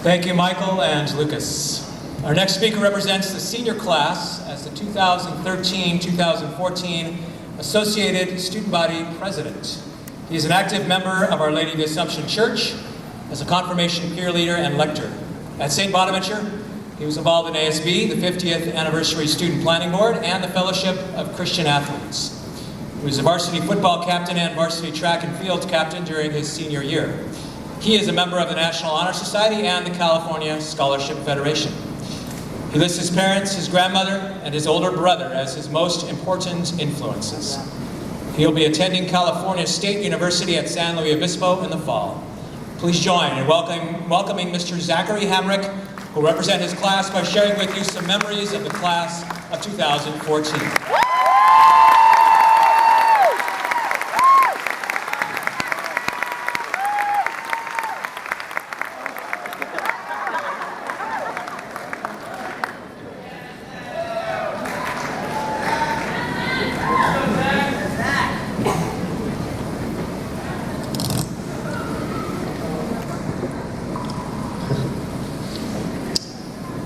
Thank you, Michael and Lucas. Our next speaker represents the senior class as the 2013-2014 Associated Student Body President. He is an active member of Our Lady of the Assumption Church as a confirmation peer leader and lector. At St. Bonaventure, he was involved in ASB, the 50th Anniversary Student Planning Board, and the Fellowship of Christian Athletes. He was a varsity football captain and varsity track and field captain during his senior year. He is a member of the National Honor Society and the California Scholarship Federation. He lists his parents, his grandmother, and his older brother as his most important influences. He'll be attending California State University at San Luis Obispo in the fall. Please join in welcoming Mr. Zachary Hamrick, who will represent his class by sharing with you some memories of the class of 2014.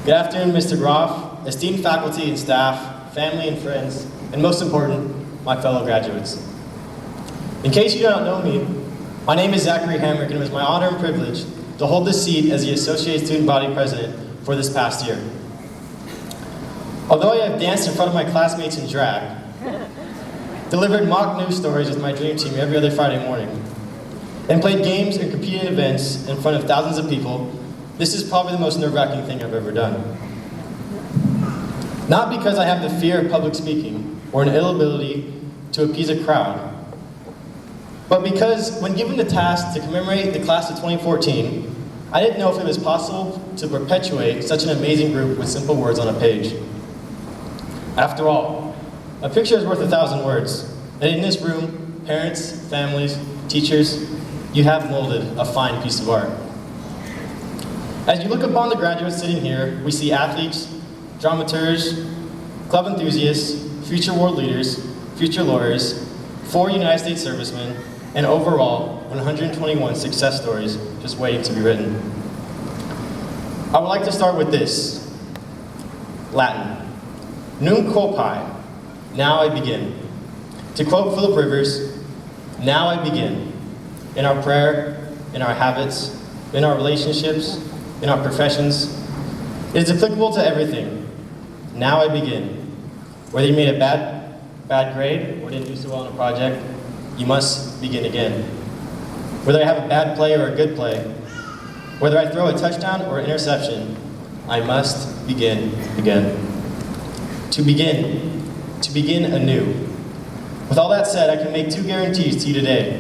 Good afternoon, Mr. Groff, esteemed faculty and staff, family and friends, and most important, my fellow graduates. In case you don't know me, my name is Zachary Hamrick, and it was my honor and privilege to hold this seat as the Associate Student Body President for this past year. Although I have danced in front of my classmates in drag, delivered mock news stories with my dream team every other Friday morning, and played games and competed in events in front of thousands of people, this is probably the most nerve-wracking thing I've ever done. Not because I have the fear of public speaking or an inability to appease a crowd, but because when given the task to commemorate the class of 2014, I didn't know if it was possible to perpetuate such an amazing group with simple words on a page. After all, a picture is worth 1,000 words, and in this room, parents, families, teachers, you have molded a fine piece of art. As you look upon the graduates sitting here, we see athletes, dramaturgs, club enthusiasts, future world leaders, future lawyers, 4 United States servicemen, and overall, 121 success stories just waiting to be written. I would like to start with this. Latin. Nunc culpi, now I begin. To quote Philip Rivers, now I begin. In our prayer, in our habits, in our relationships, in our professions. It is applicable to everything. Now I begin. Whether you made a bad grade or didn't do so well on a project, you must begin again. Whether I have a bad play or a good play, whether I throw a touchdown or an interception, I must begin again. To begin anew. With all that said, I can make 2 guarantees to you today.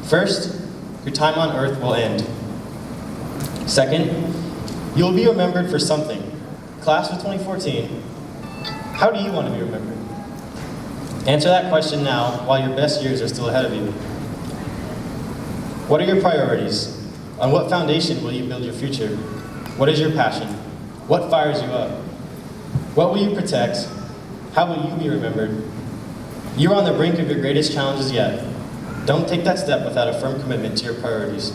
First, your time on earth will end. Second, you will be remembered for something. Class of 2014, how do you want to be remembered? Answer that question now while your best years are still ahead of you. What are your priorities? On what foundation will you build your future? What is your passion? What fires you up? What will you protect? How will you be remembered? You are on the brink of your greatest challenges yet. Don't take that step without a firm commitment to your priorities.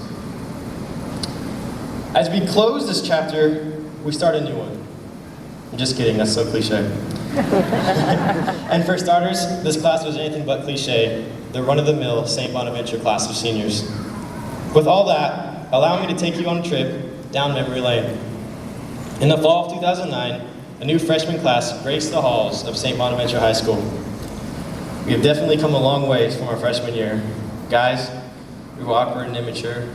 As we close this chapter, we start a new one. I'm just kidding, that's so cliche. And for starters, this class was anything but cliche, the run-of-the-mill St. Bonaventure class of seniors. With all that, allow me to take you on a trip down memory lane. In the fall of 2009, a new freshman class graced the halls of St. Bonaventure High School. We have definitely come a long way from our freshman year. Guys, we were awkward and immature.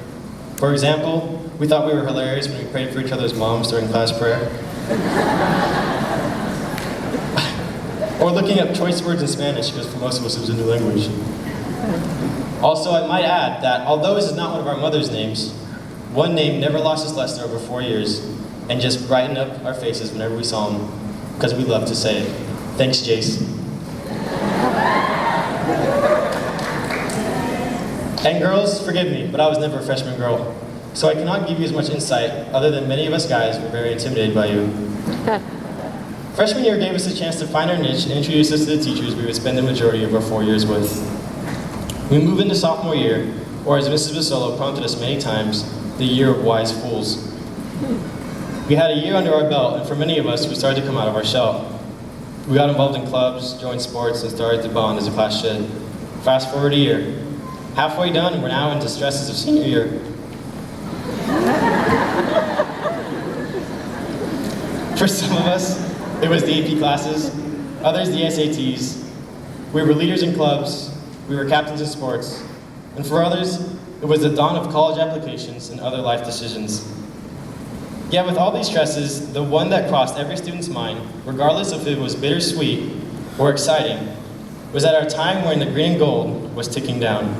For example, we thought we were hilarious when we prayed for each other's moms during class prayer. Or looking up choice words in Spanish, because for most of us it was a new language. Also, I might add that although this is not one of our mother's names, one name never lost its luster over 4 years and just brightened up our faces whenever we saw him, because we love to say it. Thanks, Jace. And girls, forgive me, but I was never a freshman girl. So I cannot give you as much insight, other than many of us guys were very intimidated by you. Freshman year gave us a chance to find our niche and introduce us to the teachers we would spend the majority of our 4 years with. We move into sophomore year, or as Mrs. Basolo prompted us many times, the year of wise fools. We had a year under our belt, and for many of us, we started to come out of our shell. We got involved in clubs, joined sports, and started to bond as a class should. Fast forward a year. Halfway done, and we're now into stresses of senior year. For some of us, it was the AP classes, others the SATs. We were leaders in clubs, we were captains in sports, and for others, it was the dawn of college applications and other life decisions. Yet with all these stresses, the one that crossed every student's mind, regardless if it was bittersweet or exciting, was that our time wearing the green and gold was ticking down.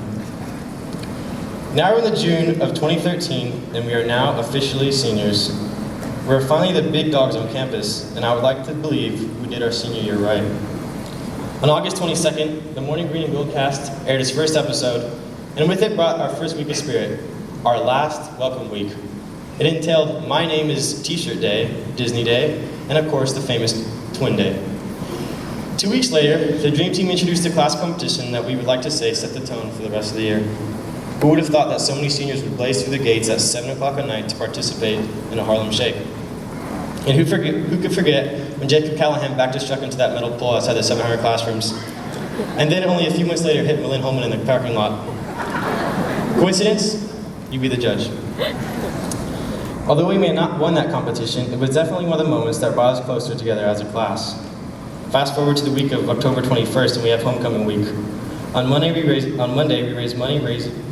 Now we're in the June of 2013, and we are now officially seniors. We're finally the big dogs on campus, and I would like to believe we did our senior year right. On August 22nd, the Morning Green and Gold cast aired its first episode, and with it brought our first week of Spirit, our last welcome week. It entailed My Name is T-shirt Day, Disney Day, and of course the famous Twin Day. 2 weeks later, the Dream Team introduced a class competition that we would like to say set the tone for the rest of the year. Who would have thought that so many seniors would blaze through the gates at 7 o'clock at night to participate in a Harlem Shake? And who could forget when Jacob Callahan backed his truck into that metal pole outside the 700 classrooms, and then only a few months later hit Malin Holman in the parking lot? Coincidence? You be the judge. Although we may have not won that competition, it was definitely one of the moments that brought us closer together as a class. Fast forward to the week of October 21st, and we have homecoming week. On Monday, we raised money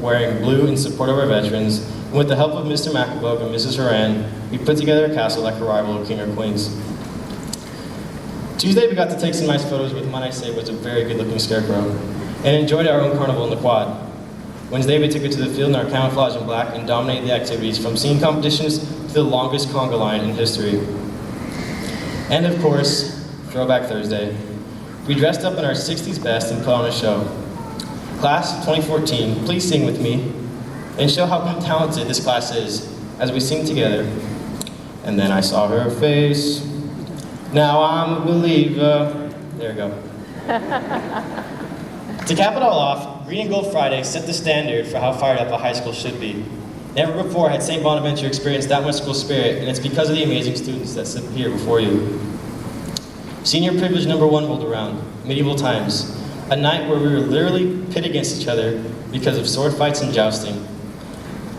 wearing blue in support of our veterans, and with the help of Mr. McAvogue and Mrs. Horan, we put together a castle like a rival of King or Queens. Tuesday, we got to take some nice photos with, might I say, was a very good-looking scarecrow, and enjoyed our own carnival in the quad. Wednesday, we took it to the field in our camouflage in black and dominated the activities from singing competitions to the longest conga line in history. And of course, Throwback Thursday. We dressed up in our 60s best and put on a show. Class of 2014, please sing with me and show how talented this class is as we sing together. And then I saw her face. Now I'm a believer. There we go. To cap it all off, Green and Gold Friday set the standard for how fired up a high school should be. Never before had St. Bonaventure experienced that much school spirit, and it's because of the amazing students that sit here before you. Senior privilege number 1 rolled around, medieval times, a night where we were literally pit against each other because of sword fights and jousting.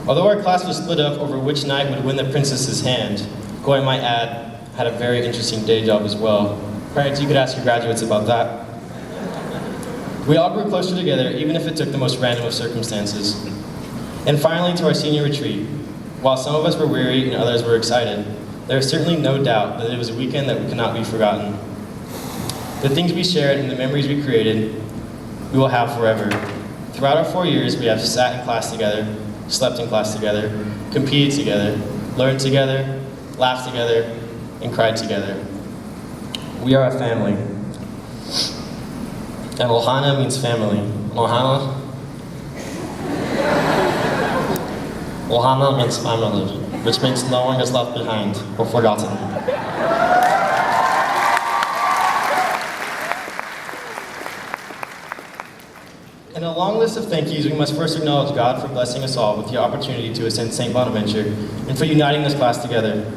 Although our class was split up over which knight would win the princess's hand, who I might add had a very interesting day job as well. Parents, you could ask your graduates about that. We all grew closer together, even if it took the most random of circumstances. And finally, to our senior retreat. While some of us were weary and others were excited, there is certainly no doubt that it was a weekend that could not be forgotten. The things we shared and the memories we created, we will have forever. Throughout our 4 years, we have sat in class together, slept in class together, competed together, learned together, laughed together, and cried together. We are a family. And Ohana means family. Ohana means family, which means no one is left behind or forgotten. In a long list of thank yous, we must first acknowledge God for blessing us all with the opportunity to attend St. Bonaventure and for uniting this class together.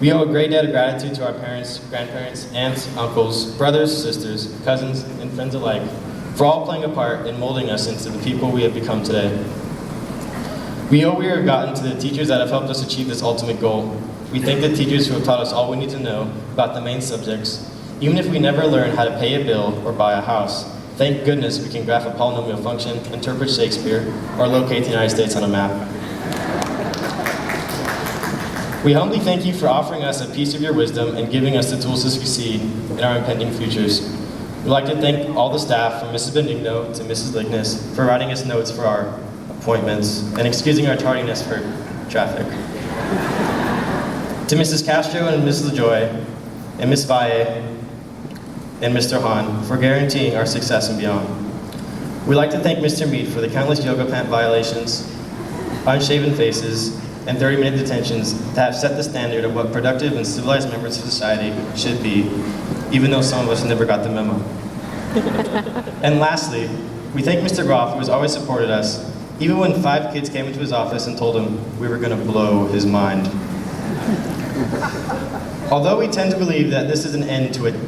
We owe a great debt of gratitude to our parents, grandparents, aunts, uncles, brothers, sisters, cousins, and friends alike for all playing a part in molding us into the people we have become today. We owe we have gotten to the teachers that have helped us achieve this ultimate goal. We thank the teachers who have taught us all we need to know about the main subjects, even if we never learn how to pay a bill or buy a house. Thank goodness we can graph a polynomial function, interpret Shakespeare, or locate the United States on a map. We humbly thank you for offering us a piece of your wisdom and giving us the tools to succeed in our impending futures. We'd like to thank all the staff, from Mrs. Benigno to Mrs. Lignes, for writing us notes for our appointments and excusing our tardiness for traffic. To Mrs. Castro and Mrs. LaJoy, and Ms. Valle, and Mr. Hahn for guaranteeing our success and beyond. We'd like to thank Mr. Mead for the countless yoga pant violations, unshaven faces, and 30-minute detentions that have set the standard of what productive and civilized members of society should be, even though some of us never got the memo. And lastly, we thank Mr. Groff, who has always supported us, even when 5 kids came into his office and told him we were going to blow his mind. Although we tend to believe that this is an end to a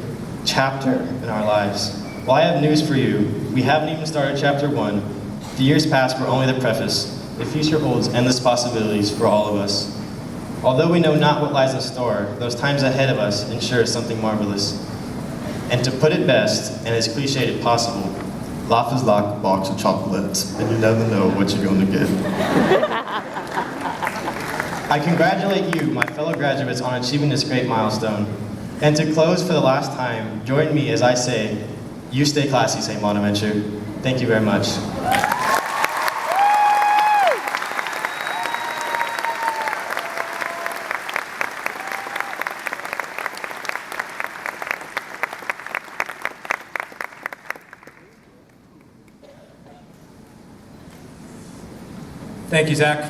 chapter in our lives, well, I have news for you. We haven't even started chapter 1. The years past were only the preface. The future holds endless possibilities for all of us. Although we know not what lies in store, those times ahead of us ensure something marvelous. And to put it best, and as cliched as possible, life is like a box of chocolates, and you never know what you're going to get. I congratulate you, my fellow graduates, on achieving this great milestone. And to close for the last time, join me as I say, you stay classy, St. Bonaventure. Thank you very much. Thank you, Zach.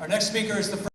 Our next speaker is the